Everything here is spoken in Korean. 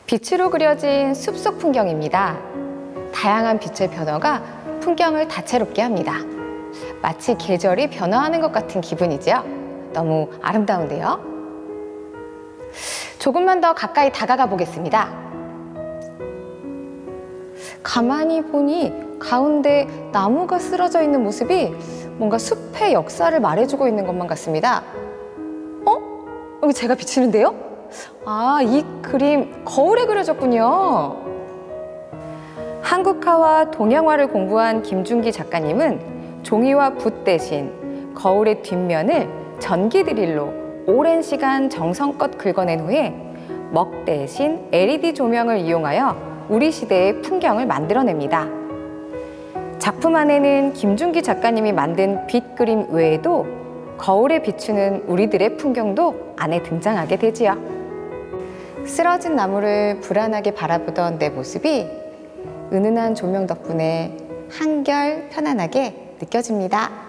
빛으로 그려진 숲속 풍경입니다. 다양한 빛의 변화가 풍경을 다채롭게 합니다. 마치 계절이 변화하는 것 같은 기분이죠. 너무 아름다운데요. 조금만 더 가까이 다가가 보겠습니다. 가만히 보니 가운데 나무가 쓰러져 있는 모습이 뭔가 숲의 역사를 말해주고 있는 것만 같습니다. 여기 제가 비치는데요? 아, 이 그림 거울에 그려졌군요. 한국화와 동양화를 공부한 김준기 작가님은 종이와 붓 대신 거울의 뒷면을 전기 드릴로 오랜 시간 정성껏 긁어낸 후에 먹 대신 LED 조명을 이용하여 우리 시대의 풍경을 만들어냅니다. 작품 안에는 김준기 작가님이 만든 빛 그림 외에도 거울에 비추는 우리들의 풍경도 안에 등장하게 되지요. 쓰러진 나무를 불안하게 바라보던 내 모습이 은은한 조명 덕분에 한결 편안하게 느껴집니다.